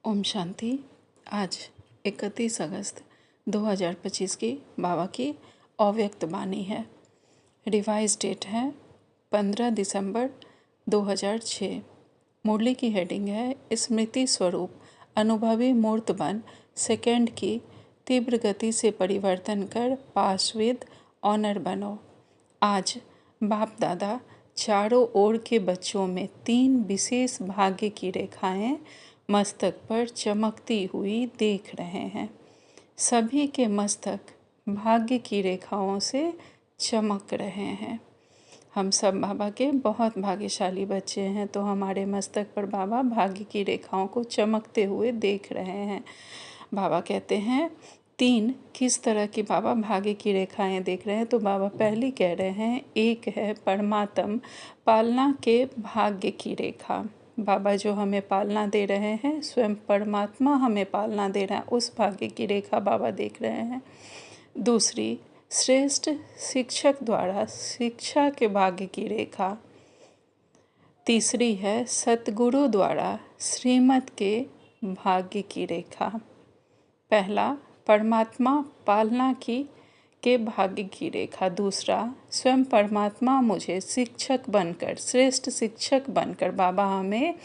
ओम शांति। आज 31 अगस्त 2025 की बाबा की अव्यक्त वाणी है। रिवाइज डेट है 15 दिसंबर 2006। मुरली की हेडिंग है स्मृति स्वरूप अनुभवी मूर्त बन सेकंड की तीव्र गति से परिवर्तन कर पाशविद ऑनर बनो। आज बाप दादा चारों ओर के बच्चों में 3 विशेष भाग्य की रेखाएं मस्तक पर चमकती हुई देख रहे हैं। सभी के मस्तक भाग्य की रेखाओं से चमक रहे हैं। हम सब बाबा के बहुत भाग्यशाली बच्चे हैं, तो हमारे मस्तक पर बाबा भाग्य की रेखाओं को चमकते हुए देख रहे हैं। बाबा कहते हैं 3 किस तरह की बाबा भाग्य की रेखाएं देख रहे हैं। तो बाबा पहली कह रहे हैं, एक है परमात्म पालना के भाग्य की रेखा। बाबा जो हमें पालना दे रहे हैं, स्वयं परमात्मा हमें पालना दे रहा है, उस भाग्य की रेखा बाबा देख रहे हैं। दूसरी, श्रेष्ठ शिक्षक द्वारा शिक्षा के भाग्य की रेखा। तीसरी है सतगुरु द्वारा श्रीमत के भाग्य की रेखा। पहला, परमात्मा पालना के भाग्य की रेखा। दूसरा, स्वयं परमात्मा मुझे शिक्षक बनकर, श्रेष्ठ शिक्षक बनकर बाबा हमें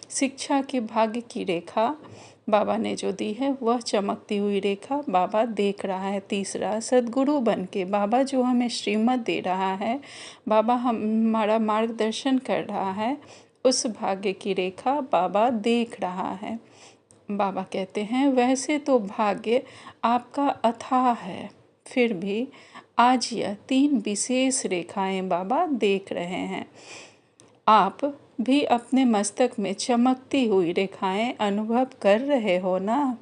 शिक्षा के भाग्य की रेखा बाबा ने जो दी है, वह चमकती हुई रेखा बाबा देख रहा है। तीसरा, सद्गुरु बन के बाबा जो हमें श्रीमत दे रहा है, बाबा हमारा मार्गदर्शन कर रहा है, उस भाग्य की रेखा बाबा देख रहा है। बाबा कहते हैं, वैसे तो भाग्य आपका अथाह है, फिर भी आज यह 3 विशेष रेखाएं बाबा देख रहे हैं। आप भी अपने मस्तक में चमकती हुई रेखाएं अनुभव कर रहे हो ना?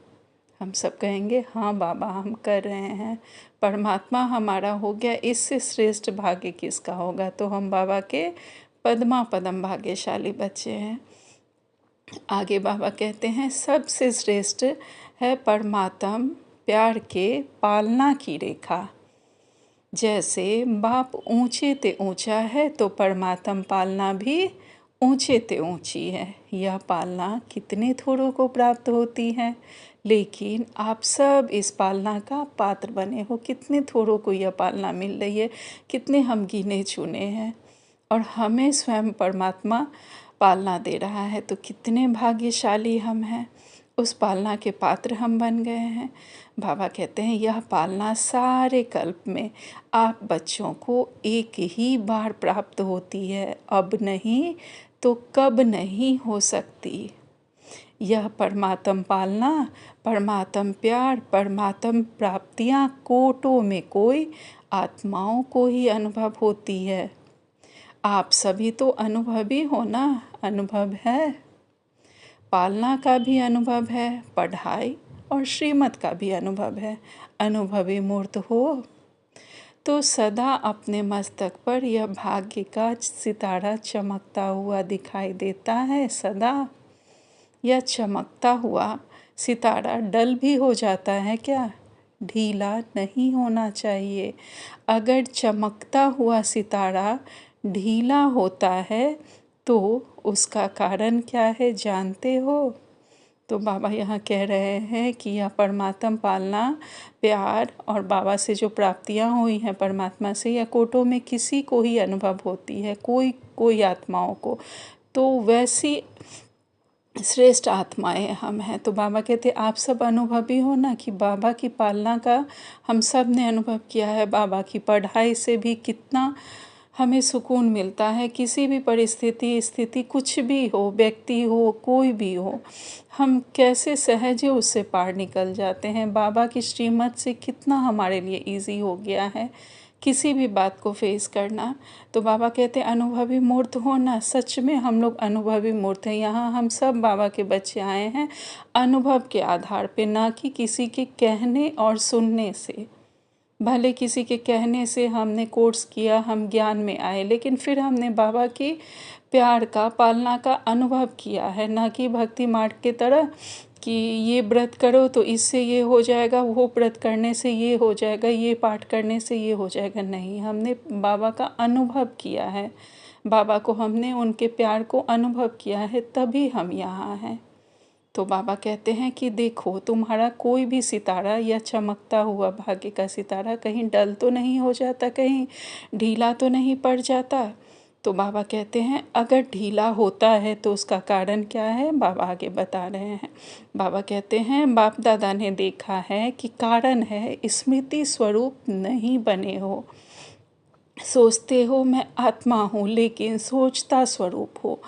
हम सब कहेंगे, हाँ बाबा, हम कर रहे हैं। परमात्मा हमारा हो गया, इससे श्रेष्ठ भाग्य किसका होगा? तो हम बाबा के पद्मा पदम भाग्यशाली बच्चे हैं। आगे बाबा कहते हैं, सबसे श्रेष्ठ है परमात्म प्यार के पालना की रेखा। जैसे बाप ऊंचे ते ऊंचा है, तो परमात्म पालना भी ऊंचे ते ऊंची है। यह पालना कितने थोड़ों को प्राप्त होती है, लेकिन आप सब इस पालना का पात्र बने हो। कितने थोड़ों को यह पालना मिल रही है, कितने हम गिने चुने हैं, और हमें स्वयं परमात्मा पालना दे रहा है। तो कितने भाग्यशाली हम हैं, उस पालना के पात्र हम बन गए हैं। बाबा कहते हैं, यह पालना सारे कल्प में आप बच्चों को एक ही बार प्राप्त होती है, अब नहीं तो कब नहीं हो सकती। यह परमात्म पालना, परमात्म प्यार, परमात्म प्राप्तियाँ कोटों में कोई आत्माओं को ही अनुभव होती है। आप सभी तो अनुभवी हो ना? अनुभव है, पालना का भी अनुभव है, पढ़ाई और श्रीमत का भी अनुभव है। अनुभवी मूर्त हो तो सदा अपने मस्तक पर यह भाग्य का सितारा चमकता हुआ दिखाई देता है। सदा यह चमकता हुआ सितारा डल भी हो जाता है क्या? ढीला नहीं होना चाहिए। अगर चमकता हुआ सितारा ढीला होता है तो उसका कारण क्या है, जानते हो? तो बाबा यहाँ कह रहे हैं कि यह परमात्म पालना, प्यार और बाबा से जो प्राप्तियाँ हुई हैं परमात्मा से, या कोटों में किसी को ही अनुभव होती है, कोई आत्माओं को। तो वैसी श्रेष्ठ आत्माएं हम हैं। तो बाबा कहते, आप सब अनुभवी हो ना, कि बाबा की पालना का हम सब ने अनुभव किया है। बाबा की पढ़ाई से भी कितना हमें सुकून मिलता है। किसी भी परिस्थिति, स्थिति, कुछ भी हो, व्यक्ति हो, कोई भी हो, हम कैसे सहज उससे पार निकल जाते हैं। बाबा की श्रीमत से कितना हमारे लिए इजी हो गया है किसी भी बात को फेस करना। तो बाबा कहते हैं, अनुभवी मूर्त होना। सच में हम लोग अनुभवी मूर्त हैं। यहाँ हम सब बाबा के बच्चे आए हैं अनुभव के आधार पे, ना कि किसी के कहने और सुनने से। भले किसी के कहने से हमने कोर्स किया, हम ज्ञान में आए, लेकिन फिर हमने बाबा की प्यार का, पालना का अनुभव किया है, ना कि भक्ति मार्ग की तरह कि ये व्रत करो तो इससे ये हो जाएगा, वो व्रत करने से ये हो जाएगा, ये पाठ करने से ये हो जाएगा। नहीं, हमने बाबा का अनुभव किया है, बाबा को हमने उनके प्यार को अनुभव किया है, तभी हम यहाँ हैं। तो बाबा कहते हैं कि देखो, तुम्हारा कोई भी सितारा या चमकता हुआ भाग्य का सितारा कहीं डल तो नहीं हो जाता, कहीं ढीला तो नहीं पड़ जाता। तो बाबा कहते हैं अगर ढीला होता है तो उसका कारण क्या है, बाबा आगे बता रहे हैं। बाबा कहते हैं बाप दादा ने देखा है कि कारण है स्मृति स्वरूप नहीं बने हो। सोचते हो मैं आत्मा हूँ, लेकिन सोचता स्वरूप हो,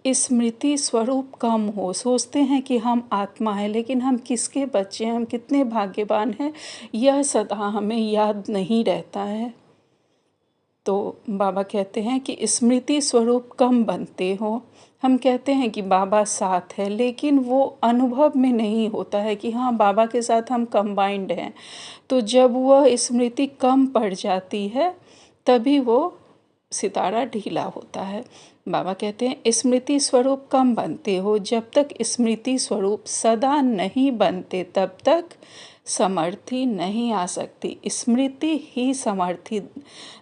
स्मृति स्वरूप कम हो। सोचते हैं कि हम आत्मा है, लेकिन हम किसके बच्चे हैं, हम कितने भाग्यवान हैं, यह सदा हमें याद नहीं रहता है। तो बाबा कहते हैं कि स्मृति स्वरूप कम बनते हो। हम कहते हैं कि बाबा साथ है, लेकिन वो अनुभव में नहीं होता है कि हाँ बाबा के साथ हम कंबाइंड हैं। तो जब वह स्मृति कम पड़ जाती है तभी वो सितारा ढीला होता है। बाबा कहते हैं स्मृति स्वरूप कम बनते हो। जब तक स्मृति स्वरूप सदा नहीं बनते तब तक समर्थी नहीं आ सकती। स्मृति ही समर्थी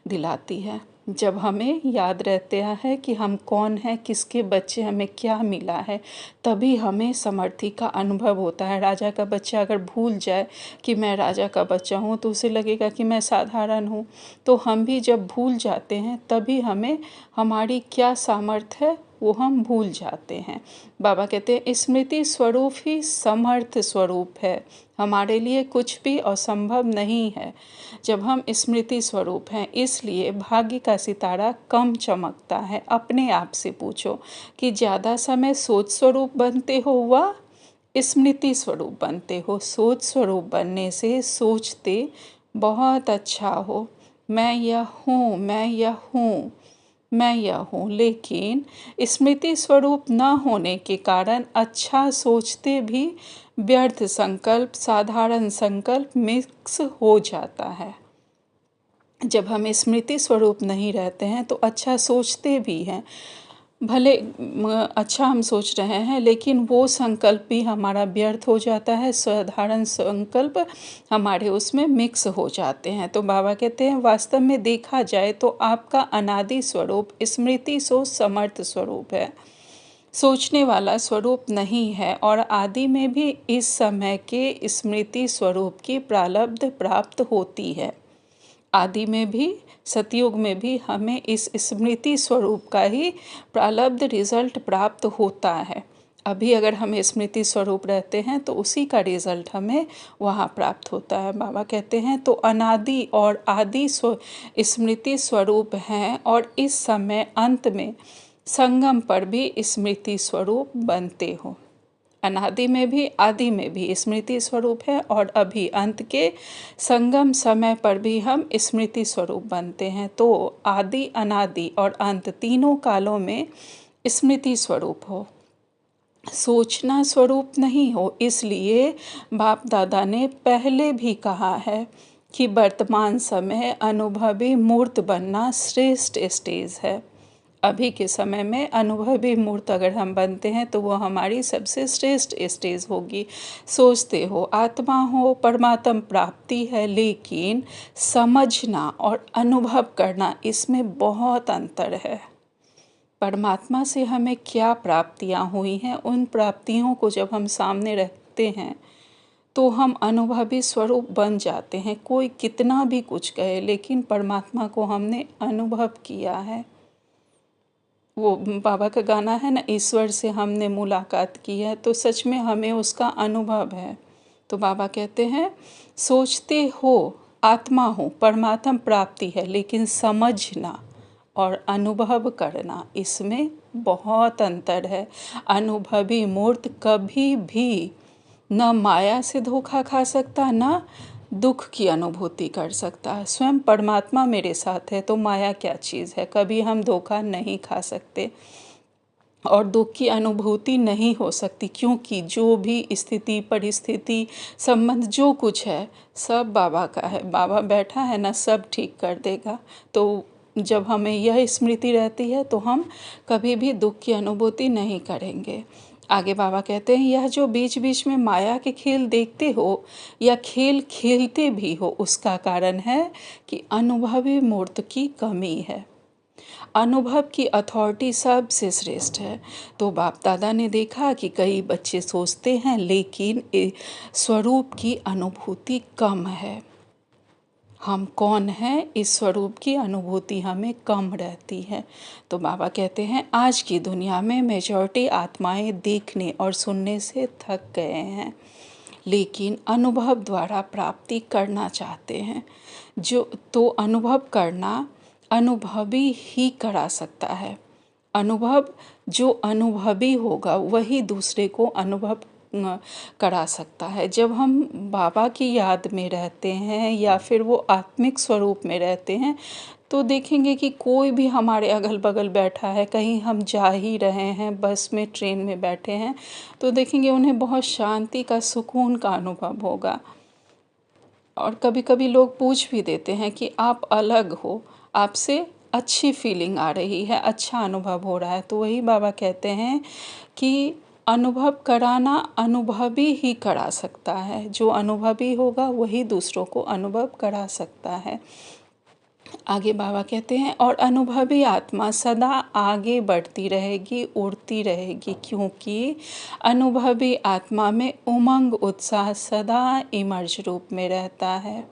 दिलाती है। जब हमें याद रहता है कि हम कौन हैं, किसके बच्चे, हमें क्या मिला है, तभी हमें समर्थी का अनुभव होता है। राजा का बच्चा अगर भूल जाए कि मैं राजा का बच्चा हूँ तो उसे लगेगा कि मैं साधारण हूँ। तो हम भी जब भूल जाते हैं तभी हमें हमारी क्या सामर्थ्य है वो हम भूल जाते हैं। बाबा कहते हैं स्मृति स्वरूप ही समर्थ स्वरूप है, हमारे लिए कुछ भी असंभव नहीं है जब हम स्मृति स्वरूप हैं। इसलिए भाग्य का सितारा कम चमकता है। अपने आप से पूछो कि ज़्यादा समय सोच स्वरूप बनते हो व स्मृति स्वरूप बनते हो। सोच स्वरूप बनने से सोचते बहुत अच्छा हो, मैं यह हूँ, मैं यह हूँ, मैं यह हूँ, लेकिन स्मृति स्वरूप न होने के कारण अच्छा सोचते भी व्यर्थ संकल्प, साधारण संकल्प मिक्स हो जाता है। जब हम स्मृति स्वरूप नहीं रहते हैं तो अच्छा सोचते भी हैं, भले अच्छा हम सोच रहे हैं, लेकिन वो संकल्प भी हमारा व्यर्थ हो जाता है, साधारण संकल्प हमारे उसमें मिक्स हो जाते हैं। तो बाबा कहते हैं वास्तव में देखा जाए तो आपका अनादि स्वरूप स्मृति सो समर्थ स्वरूप है, सोचने वाला स्वरूप नहीं है। और आदि में भी इस समय के स्मृति स्वरूप की प्रारब्ध प्राप्त होती है। आदि में भी, सतयुग में भी हमें इस स्मृति स्वरूप का ही प्रारब्ध रिजल्ट प्राप्त होता है। अभी अगर हम स्मृति स्वरूप रहते हैं तो उसी का रिजल्ट हमें वहाँ प्राप्त होता है। बाबा कहते हैं तो अनादि और आदि स्मृति स्वरूप हैं और इस समय अंत में संगम पर भी स्मृति स्वरूप बनते हो। अनादि में भी आदि में भी स्मृति स्वरूप है और अभी अंत के संगम समय पर भी हम स्मृति स्वरूप बनते हैं। तो आदि, अनादि और अंत तीनों कालों में स्मृति स्वरूप हो, सोचना स्वरूप नहीं हो। इसलिए बाप दादा ने पहले भी कहा है कि वर्तमान समय अनुभवी मूर्त बनना श्रेष्ठ स्टेज है। अभी के समय में अनुभवी मूर्त अगर हम बनते हैं तो वो हमारी सबसे श्रेष्ठ स्टेज होगी। सोचते हो आत्मा हो, परमात्म प्राप्ति है, लेकिन समझना और अनुभव करना इसमें बहुत अंतर है। परमात्मा से हमें क्या प्राप्तियाँ हुई हैं, उन प्राप्तियों को जब हम सामने रखते हैं तो हम अनुभवी स्वरूप बन जाते हैं। कोई कितना भी कुछ कहे, लेकिन परमात्मा को हमने अनुभव किया है। वो बाबा का गाना है ना, ईश्वर से हमने मुलाकात की है, तो सच में हमें उसका अनुभव है। तो बाबा कहते हैं सोचते हो आत्मा हो, परमात्म प्राप्ति है, लेकिन समझना और अनुभव करना इसमें बहुत अंतर है। अनुभवी मूर्त कभी भी न माया से धोखा खा सकता, न दुख की अनुभूति कर सकता है। स्वयं परमात्मा मेरे साथ है तो माया क्या चीज़ है। कभी हम धोखा नहीं खा सकते और दुख की अनुभूति नहीं हो सकती, क्योंकि जो भी स्थिति, परिस्थिति, संबंध जो कुछ है सब बाबा का है। बाबा बैठा है ना, सब ठीक कर देगा। तो जब हमें यह स्मृति रहती है तो हम कभी भी दुख की अनुभूति नहीं करेंगे। आगे बाबा कहते हैं यह जो बीच बीच में माया के खेल देखते हो या खेल खेलते भी हो, उसका कारण है कि अनुभवी मूर्त की कमी है। अनुभव की अथॉरिटी सबसे श्रेष्ठ है। तो बाप दादा ने देखा कि कई बच्चे सोचते हैं लेकिन स्वरूप की अनुभूति कम है। हम कौन हैं, इस स्वरूप की अनुभूति हमें कम रहती है। तो बाबा कहते हैं आज की दुनिया में मेजॉरिटी आत्माएं देखने और सुनने से थक गए हैं, लेकिन अनुभव द्वारा प्राप्ति करना चाहते हैं। तो अनुभव करना अनुभवी ही करा सकता है। अनुभव जो अनुभवी होगा वही दूसरे को अनुभव करा सकता है। जब हम बाबा की याद में रहते हैं या फिर वो आत्मिक स्वरूप में रहते हैं तो देखेंगे कि कोई भी हमारे अगल बगल बैठा है, कहीं हम जा ही रहे हैं, बस में, ट्रेन में बैठे हैं, तो देखेंगे उन्हें बहुत शांति का, सुकून का अनुभव होगा। और कभी कभी लोग पूछ भी देते हैं कि आप अलग हो, आपसे अच्छी फीलिंग आ रही है, अच्छा अनुभव हो रहा है। तो वही बाबा कहते हैं कि अनुभव कराना अनुभवी ही करा सकता है। जो अनुभवी होगा वही दूसरों को अनुभव करा सकता है। आगे बाबा कहते हैं और अनुभवी आत्मा सदा आगे बढ़ती रहेगी, उड़ती रहेगी, क्योंकि अनुभवी आत्मा में उमंग, उत्साह सदा इमर्ज रूप में रहता है।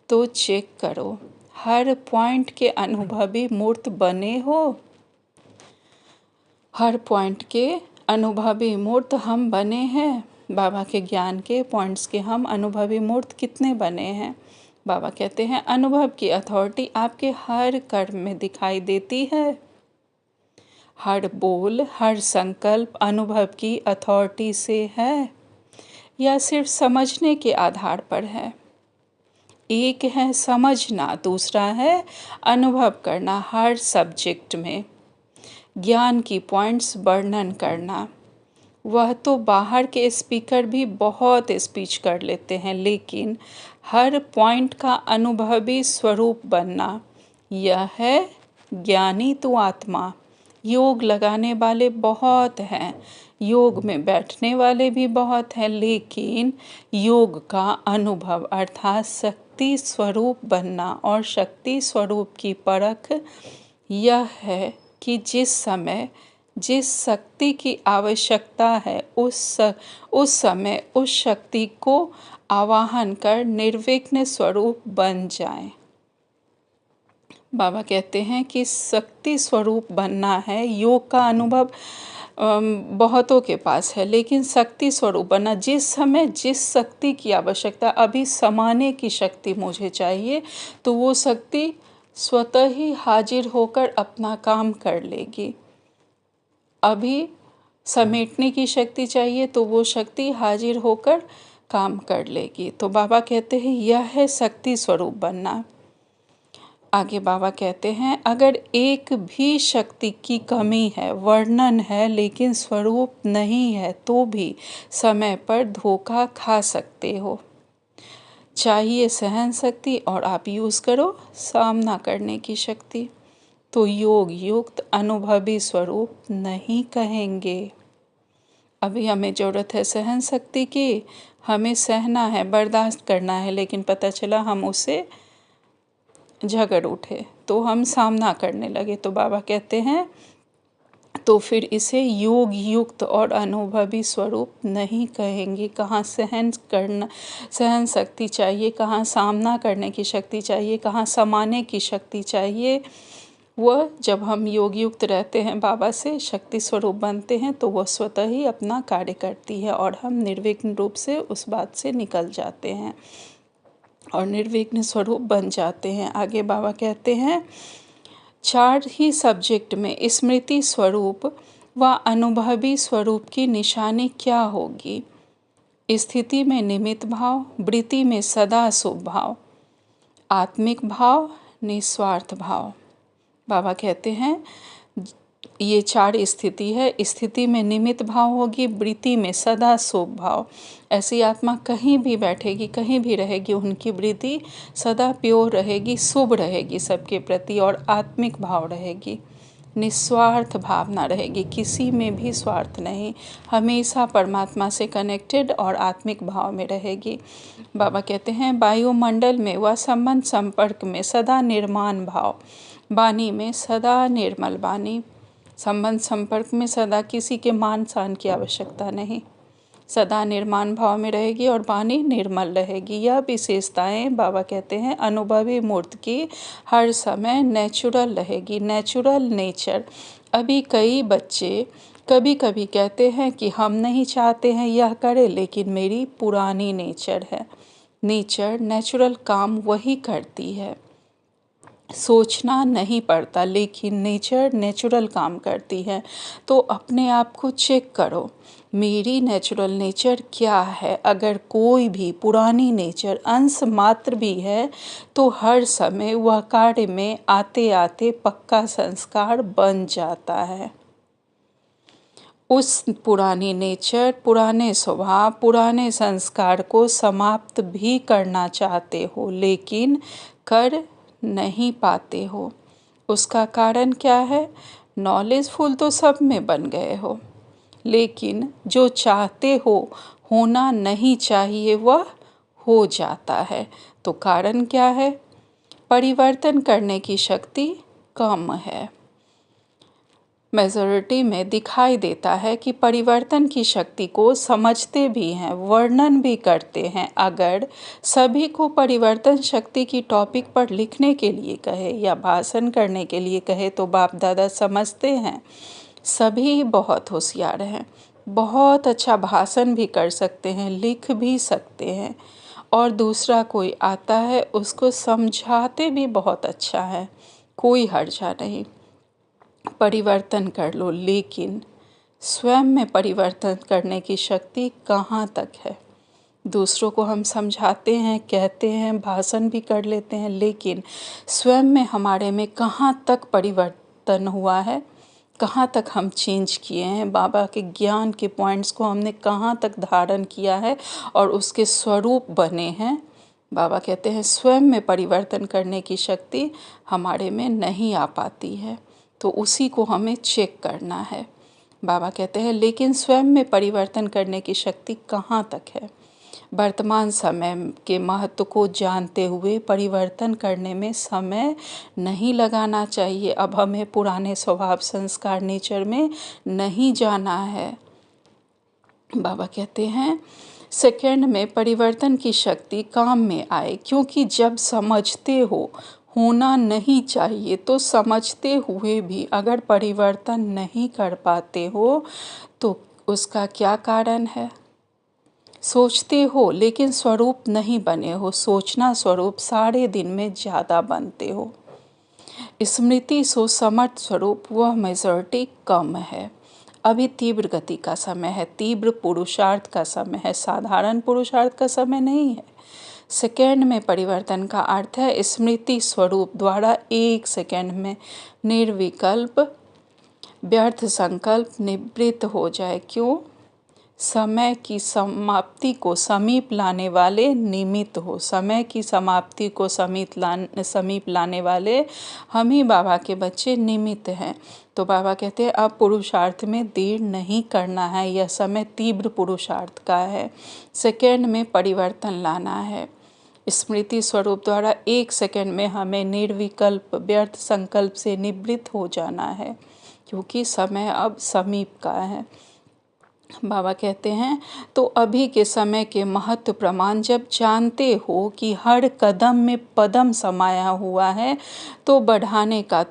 तो चेक करो, हर पॉइंट के अनुभवी मूर्त बने हो। हर पॉइंट के अनुभवी मूर्त हम बने हैं। बाबा के ज्ञान के पॉइंट्स के हम अनुभवी मूर्त कितने बने हैं। बाबा कहते हैं अनुभव की अथॉरिटी आपके हर कर्म में दिखाई देती है। हर बोल, हर संकल्प अनुभव की अथॉरिटी से है या सिर्फ समझने के आधार पर है। एक है समझना, दूसरा है अनुभव करना। हर सब्जेक्ट में ज्ञान की पॉइंट्स वर्णन करना। वह तो बाहर के स्पीकर भी बहुत स्पीच कर लेते हैं, लेकिन हर पॉइंट का अनुभवी स्वरूप बनना, यह है ज्ञानी तू आत्मा। योग लगाने वाले बहुत हैं, योग में बैठने वाले भी बहुत हैं, लेकिन योग का अनुभव अर्थात शक्ति स्वरूप बनना और शक्ति स्वरूप की परख यह है कि जिस समय जिस शक्ति की आवश्यकता है उस समय उस शक्ति को आवाहन कर निर्विघ्न स्वरूप बन जाएं। बाबा कहते हैं कि शक्ति स्वरूप बनना है। योग का अनुभव बहुतों के पास है, लेकिन शक्ति स्वरूप बनना, जिस समय जिस शक्ति की आवश्यकता, अभी समाने की शक्ति मुझे चाहिए, तो वो शक्ति स्वतः ही हाजिर होकर अपना काम कर लेगी। अभी समेटने की शक्ति चाहिए तो वो शक्ति हाजिर होकर काम कर लेगी। तो बाबा कहते हैं यह है शक्ति स्वरूप बनना। आगे बाबा कहते हैं अगर एक भी शक्ति की कमी है, वर्णन है, लेकिन स्वरूप नहीं है, तो भी समय पर धोखा खा सकते हो। चाहिए सहन शक्ति और आप यूज़ करो सामना करने की शक्ति। तो योग युक्त अनुभवी स्वरूप नहीं कहेंगे। अभी हमें ज़रूरत है सहन शक्ति की, हमें सहना है, बर्दाश्त करना है, लेकिन पता चला हम उससे झगड़ उठे तो हम सामना करने लगे। तो बाबा कहते हैं तो फिर इसे योग युक्त और अनुभवी स्वरूप नहीं कहेंगे। कहाँ सहन शक्ति चाहिए, कहाँ सामना करने की शक्ति चाहिए, कहाँ समाने की शक्ति चाहिए। वह जब हम योग युक्त रहते हैं, बाबा से शक्ति स्वरूप बनते हैं, तो वह स्वतः ही अपना कार्य करती है और हम निर्विघ्न रूप से उस बात से निकल जाते हैं और निर्विघ्न स्वरूप बन जाते हैं। आगे बाबा कहते हैं 4 ही सब्जेक्ट में स्मृति स्वरूप व अनुभवी स्वरूप की निशानी क्या होगी। स्थिति में निमित्त भाव, वृत्ति में सदा शुभ भाव, आत्मिक भाव, निस्वार्थ भाव। बाबा कहते हैं ये 4 स्थिति है। स्थिति में निमित्त भाव होगी, वृत्ति में सदा शुभ भाव। ऐसी आत्मा कहीं भी बैठेगी, कहीं भी रहेगी, उनकी वृत्ति सदा प्योर रहेगी, शुभ रहेगी सबके प्रति, और आत्मिक भाव रहेगी, निस्वार्थ भावना रहेगी, किसी में भी स्वार्थ नहीं, हमेशा परमात्मा से कनेक्टेड और आत्मिक भाव में रहेगी। बाबा कहते हैं वायुमंडल में व संबंध संपर्क में सदा निर्माण भाव, वाणी में सदा निर्मल वाणी, संबंध संपर्क में सदा किसी के मान सान की आवश्यकता नहीं, सदा निर्माण भाव में रहेगी और वाणी निर्मल रहेगी। यह विशेषताएं बाबा कहते हैं अनुभवी मूर्त की हर समय नेचुरल रहेगी, नेचुरल नेचर। अभी कई बच्चे कभी कभी कहते हैं कि हम नहीं चाहते हैं यह करें, लेकिन मेरी पुरानी नेचर है। नेचर नेचुरल काम वही करती है, सोचना नहीं पड़ता, लेकिन नेचर नेचुरल काम करती है। तो अपने आप को चेक करो, मेरी नेचुरल नेचर क्या है। अगर कोई भी पुरानी नेचर अंश मात्र भी है तो हर समय वह कार्य में आते आते पक्का संस्कार बन जाता है। उस पुरानी नेचर, पुराने स्वभाव, पुराने संस्कार को समाप्त भी करना चाहते हो, लेकिन कर नहीं पाते हो। उसका कारण क्या है? नॉलेजफुल तो सब में बन गए हो, लेकिन जो चाहते हो होना नहीं चाहिए वह हो जाता है। तो कारण क्या है? परिवर्तन करने की शक्ति कम है। मेजॉरिटी में दिखाई देता है कि परिवर्तन की शक्ति को समझते भी हैं, वर्णन भी करते हैं। अगर सभी को परिवर्तन शक्ति की टॉपिक पर लिखने के लिए कहे या भाषण करने के लिए कहे तो बाप दादा समझते हैं सभी बहुत होशियार हैं, बहुत अच्छा भाषण भी कर सकते हैं, लिख भी सकते हैं, और दूसरा कोई आता है उसको समझाते भी बहुत अच्छा है, कोई हर्जा नहीं। परिवर्तन कर लो, लेकिन स्वयं में परिवर्तन करने की शक्ति कहाँ तक है? दूसरों को हम समझाते हैं, कहते हैं, भाषण भी कर लेते हैं, लेकिन स्वयं में हमारे में कहाँ तक परिवर्तन हुआ है? कहाँ तक हम चेंज किए हैं? बाबा के ज्ञान के पॉइंट्स को हमने कहाँ तक धारण किया है और उसके स्वरूप बने हैं? बाबा कहते हैं स्वयं में परिवर्तन करने की शक्ति हमारे में नहीं आ पाती है, तो उसी को हमें चेक करना है। बाबा कहते हैं लेकिन स्वयं में परिवर्तन करने की शक्ति कहाँ तक है? वर्तमान समय के महत्व को जानते हुए परिवर्तन करने में समय नहीं लगाना चाहिए। अब हमें पुराने स्वभाव संस्कार नेचर में नहीं जाना है। बाबा कहते हैं सेकंड में परिवर्तन की शक्ति काम में आए, क्योंकि जब समझते हो होना नहीं चाहिए तो समझते हुए भी अगर परिवर्तन नहीं कर पाते हो तो उसका क्या कारण है? सोचते हो लेकिन स्वरूप नहीं बने हो, सोचना स्वरूप सारे दिन में ज़्यादा बनते हो। स्मृति सो समर्थ स्वरूप वह मेजॉरिटी कम है। अभी तीव्र गति का समय है, तीव्र पुरुषार्थ का समय है, साधारण पुरुषार्थ का समय नहीं है। सेकेंड में परिवर्तन का अर्थ है स्मृति स्वरूप द्वारा एक सेकेंड में निर्विकल्प व्यर्थ संकल्प निवृत्त हो जाए। क्यों? समय की समाप्ति को समीप लाने वाले निमित्त हो, समय की समाप्ति को समीप लाने वाले हम ही बाबा के बच्चे निमित्त हैं। तो बाबा कहते हैं अब पुरुषार्थ में देर नहीं करना है, यह समय तीव्र पुरुषार्थ का है। सेकेंड में परिवर्तन लाना है, स्मृति स्वरूप द्वारा एक सेकेंड में हमें निर्विकल्प व्यर्थ संकल्प से निवृत्त हो जाना है, क्योंकि समय अब समीप का है। बाबा कहते हैं तो अभी के समय के महत्व प्रमाण जब जानते हो कि हर कदम में पदम समाया हुआ है तो बढ़ाने का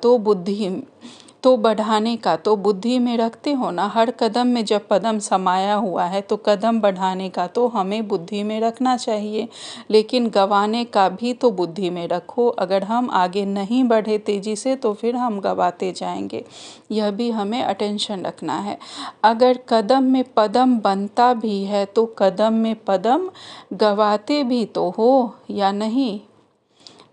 तो बुद्धि में रखते हो ना। हर कदम में जब पदम समाया हुआ है तो कदम बढ़ाने का तो हमें बुद्धि में रखना चाहिए, लेकिन गंवाने का भी तो बुद्धि में रखो। अगर हम आगे नहीं बढ़े तेजी से तो फिर हम गंवाते जाएंगे, यह भी हमें अटेंशन रखना है। अगर कदम में पदम बनता भी है तो कदम में पदम गंवाते भी तो हो या नहीं।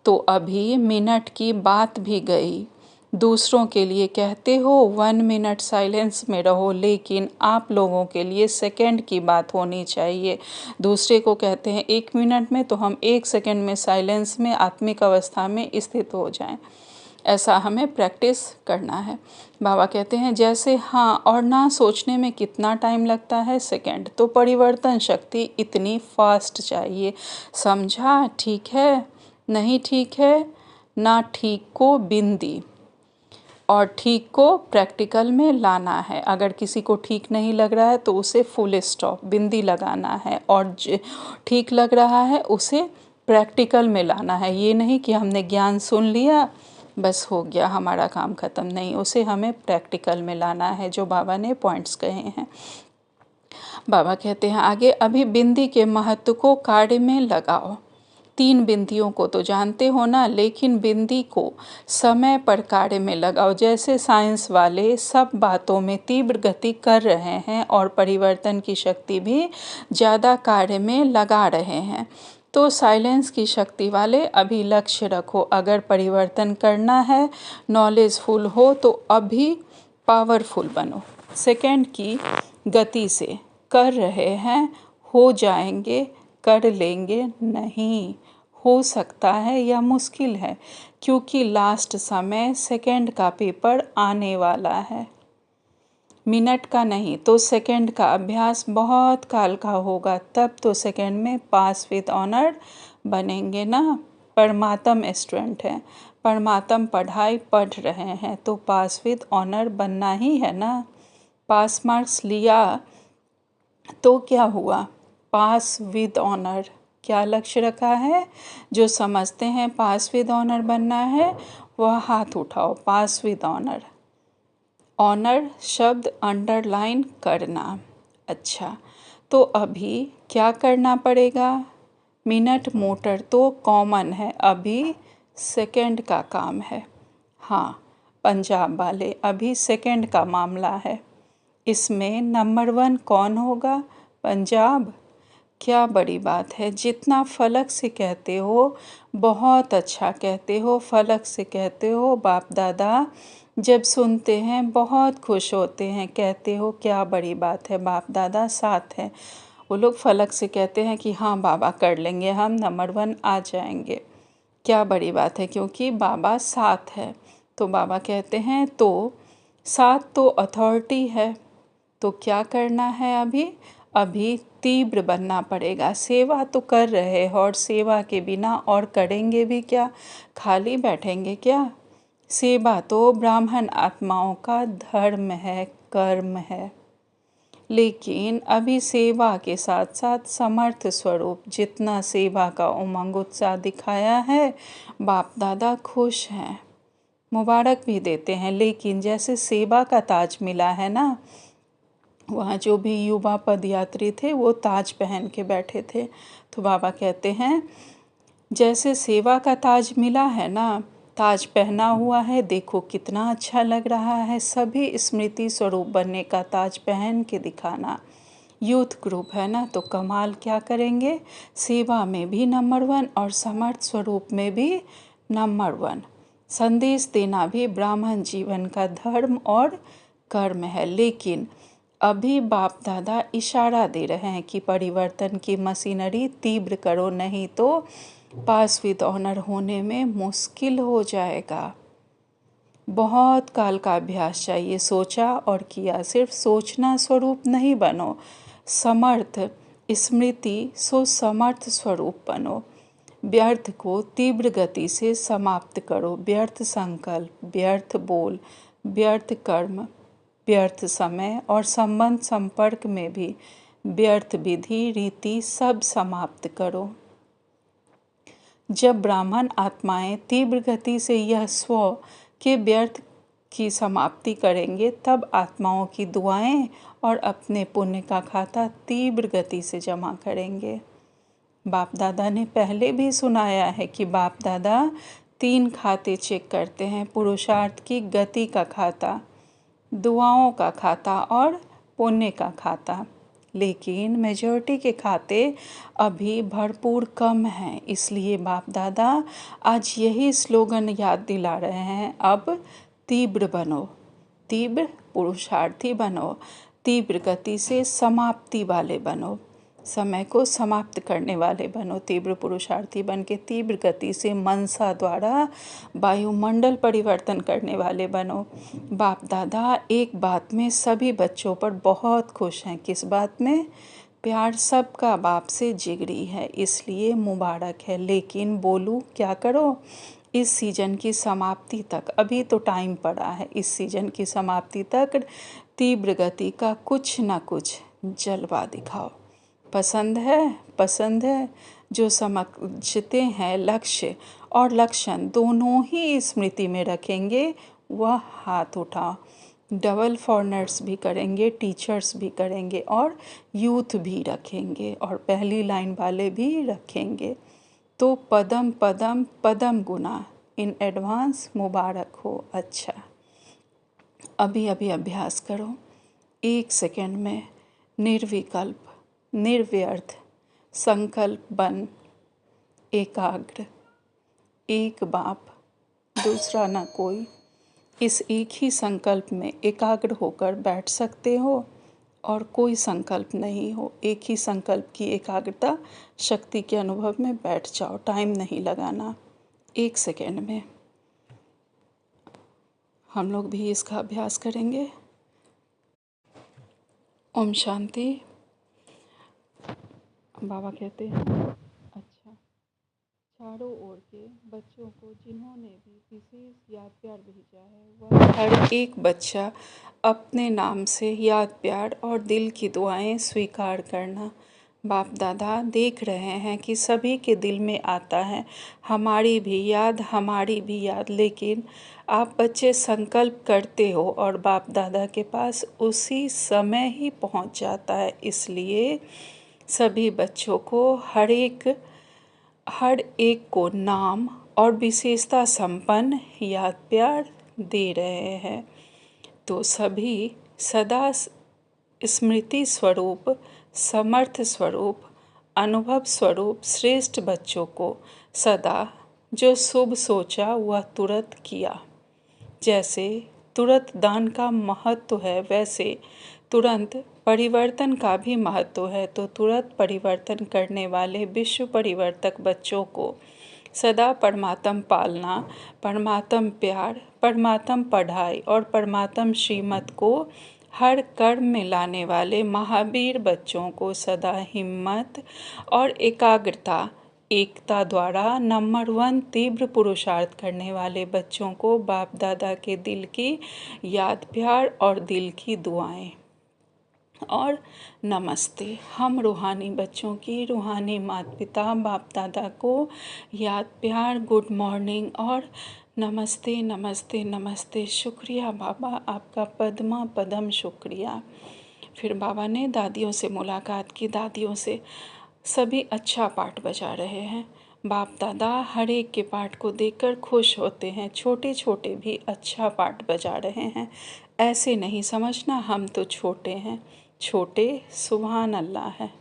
तो अभी मिनट की बात भी गई, दूसरों के लिए कहते हो 1 मिनट साइलेंस में रहो, लेकिन आप लोगों के लिए सेकंड की बात होनी चाहिए। दूसरे को कहते हैं 1 मिनट में, तो हम 1 सेकंड में साइलेंस में आत्मिक अवस्था में स्थित हो जाएं। ऐसा हमें प्रैक्टिस करना है। बाबा कहते हैं जैसे हाँ और ना सोचने में कितना टाइम लगता है? सेकंड। तो परिवर्तन शक्ति इतनी फास्ट चाहिए। समझा? ठीक है, नहीं ठीक है, ना ठीक को बिंदी। और ठीक को प्रैक्टिकल में लाना है। अगर किसी को ठीक नहीं लग रहा है तो उसे फुल स्टॉप बिंदी लगाना है, और ठीक लग रहा है उसे प्रैक्टिकल में लाना है। ये नहीं कि हमने ज्ञान सुन लिया बस हो गया हमारा काम ख़त्म, नहीं, उसे हमें प्रैक्टिकल में लाना है, जो बाबा ने पॉइंट्स कहे हैं। बाबा कहते हैं आगे, अभी बिंदी के महत्व को कार्य में लगाओ। 3 बिंदियों को तो जानते हो ना, लेकिन बिंदी को समय पर कार्य में लगाओ। जैसे साइंस वाले सब बातों में तीव्र गति कर रहे हैं और परिवर्तन की शक्ति भी ज़्यादा कार्य में लगा रहे हैं, तो साइलेंस की शक्ति वाले अभी लक्ष्य रखो। अगर परिवर्तन करना है, नॉलेजफुल हो, तो अभी पावरफुल बनो। सेकंड की गति से कर रहे हैं, हो जाएंगे, कर लेंगे, नहीं हो सकता है या मुश्किल है, क्योंकि लास्ट समय सेकंड का पेपर आने वाला है, मिनट का नहीं। तो सेकंड का अभ्यास बहुत काल का होगा, तब तो सेकंड में पास विद ऑनर बनेंगे ना। परमात्म स्टूडेंट हैं, परमात्म पढ़ाई पढ़ रहे हैं, तो पास विद ऑनर बनना ही है ना। पास मार्क्स लिया तो क्या हुआ, पास विद ऑनर। क्या लक्ष्य रखा है? जो समझते हैं पास विद ऑनर बनना है वह हाथ उठाओ। पास विद ऑनर, ऑनर शब्द अंडरलाइन करना। अच्छा, तो अभी क्या करना पड़ेगा? मिनट मोटर तो कॉमन है, अभी सेकंड का काम है। हाँ, पंजाब वाले, अभी सेकंड का मामला है। इसमें नंबर 1 कौन होगा? पंजाब। क्या बड़ी बात है, जितना फलक से कहते हो बहुत अच्छा कहते हो, फलक से कहते हो। बाप दादा जब सुनते हैं बहुत खुश होते हैं, कहते हो क्या बड़ी बात है, बाप दादा साथ हैं। वो लोग फलक से कहते हैं कि हाँ बाबा कर लेंगे, हम नंबर 1 आ जाएंगे। क्या बड़ी बात है, क्योंकि बाबा साथ है। तो बाबा कहते हैं तो साथ तो अथॉरिटी है, तो क्या करना है अभी? अभी तीव्र बनना पड़ेगा। सेवा तो कर रहे हो, और सेवा के बिना और करेंगे भी क्या? खाली बैठेंगे क्या? सेवा तो ब्राह्मण आत्माओं का धर्म है, कर्म है। लेकिन अभी सेवा के साथ साथ समर्थ स्वरूप जितना सेवा का उमंग उत्साह दिखाया है, बाप दादा खुश हैं, मुबारक भी देते हैं। लेकिन जैसे सेवा का ताज मिला है ना, वहाँ जो भी युवा पदयात्री थे वो ताज पहन के बैठे थे, तो बाबा कहते हैं जैसे सेवा का ताज मिला है ना, ताज पहना हुआ है, देखो कितना अच्छा लग रहा है। सभी स्मृति स्वरूप बनने का ताज पहन के दिखाना। यूथ ग्रुप है ना, तो कमाल क्या करेंगे, सेवा में भी नंबर 1 और समर्थ स्वरूप में भी नंबर 1। संदेश देना भी ब्राह्मण जीवन का धर्म और कर्म है। लेकिन अभी बाप दादा इशारा दे रहे हैं कि परिवर्तन की मशीनरी तीव्र करो, नहीं तो पास विद ऑनर होने में मुश्किल हो जाएगा। बहुत काल का अभ्यास चाहिए, सोचा और किया। सिर्फ सोचना स्वरूप नहीं बनो, समर्थ स्मृति सो समर्थ स्वरूप बनो। व्यर्थ को तीव्र गति से समाप्त करो। व्यर्थ संकल्प, व्यर्थ बोल, व्यर्थ कर्म, व्यर्थ समय और संबंध संपर्क में भी व्यर्थ विधि रीति सब समाप्त करो। जब ब्राह्मण आत्माएं तीव्र गति से यह स्व के व्यर्थ की समाप्ति करेंगे, तब आत्माओं की दुआएं और अपने पुण्य का खाता तीव्र गति से जमा करेंगे। बाप दादा ने पहले भी सुनाया है कि बाप दादा 3 खाते चेक करते हैं, पुरुषार्थ की गति का खाता, दुआओं का खाता और पुण्य का खाता। लेकिन मेजॉरिटी के खाते अभी भरपूर कम हैं, इसलिए बाप दादा आज यही स्लोगन याद दिला रहे हैं, अब तीव्र बनो, तीव्र पुरुषार्थी बनो, तीव्र गति से समाप्ति वाले बनो, समय को समाप्त करने वाले बनो। तीव्र पुरुषार्थी बन के तीव्र गति से मनसा द्वारा वायुमंडल परिवर्तन करने वाले बनो। बाप दादा एक बात में सभी बच्चों पर बहुत खुश हैं। किस बात में? प्यार सबका बाप से जिगरी है, इसलिए मुबारक है। लेकिन बोलूँ क्या करो? इस सीजन की समाप्ति तक, अभी तो टाइम पड़ा है, इस सीजन की समाप्ति तक तीव्र गति का कुछ ना कुछ जलवा दिखाओ। पसंद है, पसंद है। जो समझते हैं लक्ष्य और लक्षण दोनों ही स्मृति में रखेंगे वह हाथ उठाओ। डबल फॉरनर्स भी करेंगे, टीचर्स भी करेंगे और यूथ भी रखेंगे और पहली लाइन वाले भी रखेंगे। तो पदम पदम पदम गुना, इन एडवांस मुबारक हो। अच्छा, अभी अभी अभ्यास करो। 1 सेकंड में निर्विकल्प, निर्व्यर्थ, संकल्प बन, एकाग्र, एक बाप, दूसरा न कोई। इस एक ही संकल्प में एकाग्र होकर बैठ सकते हो और कोई संकल्प नहीं हो। एक ही संकल्प की एकाग्रता शक्ति के अनुभव में बैठ जाओ। टाइम नहीं लगाना। 1 सेकंड में हम लोग भी इसका अभ्यास करेंगे। ओम शांति। बाबा कहते हैं, अच्छा, चारों ओर के बच्चों को जिन्होंने भी विशेष याद प्यार भेजा है वह हर एक बच्चा अपने नाम से याद प्यार और दिल की दुआएं स्वीकार करना। बाप दादा देख रहे हैं कि सभी के दिल में आता है हमारी भी याद, हमारी भी याद, लेकिन आप बच्चे संकल्प करते हो और बाप दादा के पास उसी समय ही पहुंच जाता है। इसलिए सभी बच्चों को हर एक को नाम और विशेषता संपन्न याद प्यार दे रहे हैं। तो सभी सदा स्मृति स्वरूप, समर्थ स्वरूप, अनुभव स्वरूप श्रेष्ठ बच्चों को सदा जो शुभ सोचा वह तुरंत किया। जैसे तुरंत दान का महत्व है वैसे तुरंत परिवर्तन का भी महत्व है। तो तुरंत परिवर्तन करने वाले विश्व परिवर्तक बच्चों को सदा परमात्म पालना, परमात्म प्यार, परमात्म पढ़ाई और परमात्म श्रीमत को हर कर्म में लाने वाले महावीर बच्चों को सदा हिम्मत और एकाग्रता, एकता द्वारा नंबर 1 तीव्र पुरुषार्थ करने वाले बच्चों को बाप दादा के दिल की याद प्यार और दिल की दुआएं और नमस्ते। हम रूहानी बच्चों की रूहानी माता पिता बाप दादा को याद प्यार, गुड मॉर्निंग और नमस्ते नमस्ते नमस्ते। शुक्रिया बाबा, आपका पद्मा पदम शुक्रिया। फिर बाबा ने दादियों से मुलाकात की। दादियों से सभी अच्छा पाठ बजा रहे हैं। बाप दादा हर एक के पाठ को देखकर खुश होते हैं। छोटे छोटे भी अच्छा पाठ बजा रहे हैं। ऐसे नहीं समझना हम तो छोटे हैं। छोटे सुभान अल्लाह है।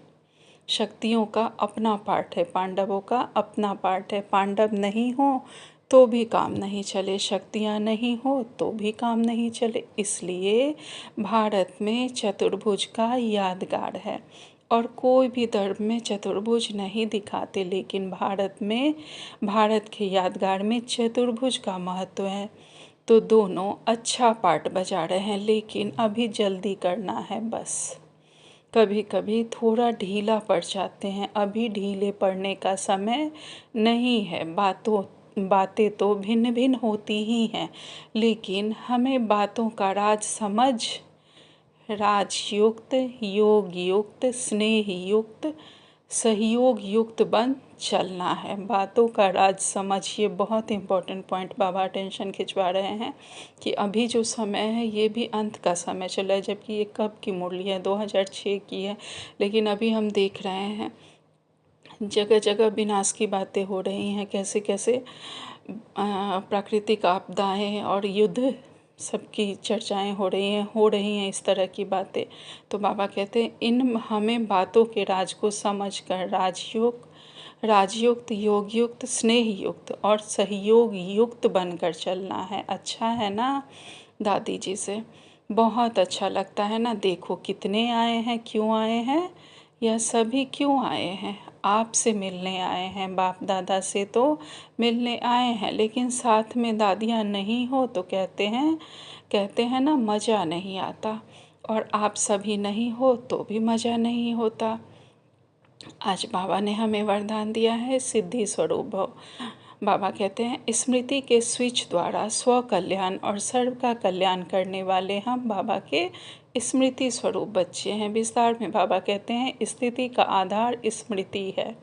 शक्तियों का अपना पाठ है, पांडवों का अपना पाठ है। पांडव नहीं हो तो भी काम नहीं चले, शक्तियाँ नहीं हो तो भी काम नहीं चले। इसलिए भारत में चतुर्भुज का यादगार है और कोई भी धर्म में चतुर्भुज नहीं दिखाते, लेकिन भारत के यादगार में चतुर्भुज का महत्व है। तो दोनों अच्छा पाठ बजा रहे हैं, लेकिन अभी जल्दी करना है बस। कभी कभी थोड़ा ढीला पड़ जाते हैं, अभी ढीले पड़ने का समय नहीं है। बातें तो भिन्न भिन्न होती ही हैं, लेकिन हमें बातों का राजयुक्त, योग युक्त, स्नेह युक्त, सहयोग युक्त बन चलना है। बातों का राज समझ, ये बहुत इम्पोर्टेंट पॉइंट बाबा अटेंशन खिंचवा रहे हैं कि अभी जो समय है ये भी अंत का समय चला है, जबकि ये कब की मुरली है, 2006 की है। लेकिन अभी हम देख रहे हैं जगह जगह विनाश की बातें हो रही हैं, कैसे कैसे प्राकृतिक आपदाएं और युद्ध सबकी चर्चाएं हो रही हैं इस तरह की बातें। तो बाबा कहते हैं हमें बातों के राज को समझकर राजयुक्त, योग युक्त, स्नेह युक्त और सहयोग युक्त बनकर चलना है। अच्छा है ना दादी जी से? बहुत अच्छा लगता है ना। देखो कितने आए हैं, क्यों आए हैं, यह सभी क्यों आए हैं? आपसे मिलने आए हैं, बाप दादा से तो मिलने आए हैं, लेकिन साथ में दादियाँ नहीं हो तो कहते हैं ना मज़ा नहीं आता। और आप सभी नहीं हो तो भी मज़ा नहीं होता। आज बाबा ने हमें वरदान दिया है सिद्धि स्वरूप भव। बाबा कहते हैं स्मृति के स्विच द्वारा स्व कल्याण और सर्व का कल्याण करने वाले हम बाबा के स्मृति स्वरूप बच्चे हैं। विस्तार में बाबा कहते हैं स्थिति का आधार स्मृति है।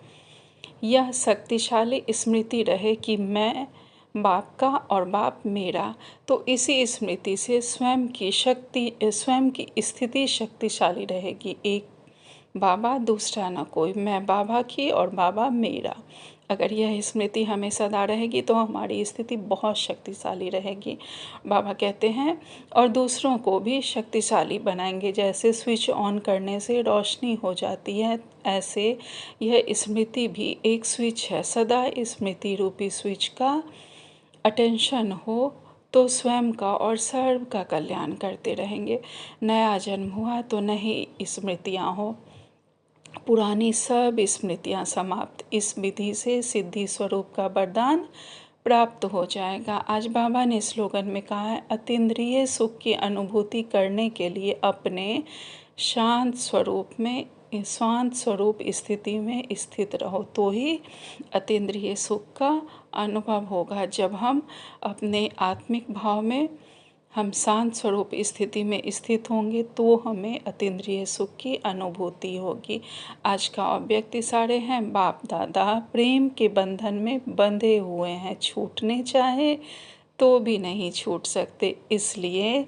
यह शक्तिशाली स्मृति रहे कि मैं बाप का और बाप मेरा, तो इसी स्मृति से स्वयं की स्थिति शक्तिशाली रहेगी। एक बाबा दूसरा न कोई, मैं बाबा की और बाबा मेरा। अगर यह स्मृति हमें सदा रहेगी तो हमारी स्थिति बहुत शक्तिशाली रहेगी। बाबा कहते हैं और दूसरों को भी शक्तिशाली बनाएंगे। जैसे स्विच ऑन करने से रोशनी हो जाती है, ऐसे यह स्मृति भी एक स्विच है। सदा स्मृति रूपी स्विच का अटेंशन हो तो स्वयं का और सर्व का कल्याण करते रहेंगे। नया जन्म हुआ तो नई स्मृतियाँ हो, पुरानी सब स्मृतियाँ समाप्त। इस विधि से सिद्धि स्वरूप का वरदान प्राप्त हो जाएगा। आज बाबा ने स्लोगन में कहा है, अतीन्द्रिय सुख की अनुभूति करने के लिए अपने शांत स्वरूप स्थिति में स्थित रहो, तो ही अतीन्द्रिय सुख का अनुभव होगा। जब हम अपने आत्मिक भाव में हम शांत स्वरूप स्थिति में स्थित होंगे तो हमें अतीन्द्रिय सुख की अनुभूति होगी। आज का अव्यक्त सारे हैं, बाप दादा प्रेम के बंधन में बंधे हुए हैं, छूटने चाहे तो भी नहीं छूट सकते। इसलिए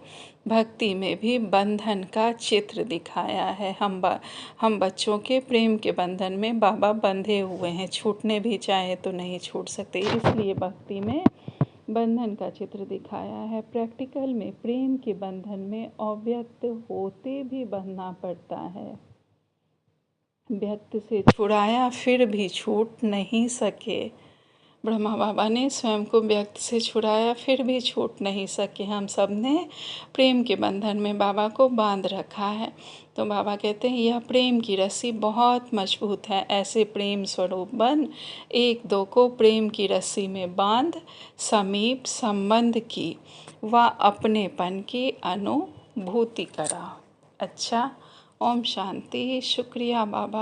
भक्ति में भी बंधन का चित्र दिखाया है। हम बच्चों के प्रेम के बंधन में बाबा बंधे हुए हैं, छूटने भी चाहे तो नहीं छूट सकते। इसलिए भक्ति में बंधन का चित्र दिखाया है। प्रैक्टिकल में प्रेम के बंधन में अव्यक्त होते भी बंधना पड़ता है। व्यक्त से छुड़ाया फिर भी छूट नहीं सके। ब्रह्मा बाबा ने स्वयं को व्यक्त से छुड़ाया फिर भी छूट नहीं सके। हम सब ने प्रेम के बंधन में बाबा को बांध रखा है। तो बाबा कहते हैं यह प्रेम की रस्सी बहुत मजबूत है। ऐसे प्रेम स्वरूप बन एक दो को प्रेम की रस्सी में बांध समीप संबंध की व अपनेपन की अनुभूति करा। अच्छा, ओम शांति। शुक्रिया बाबा।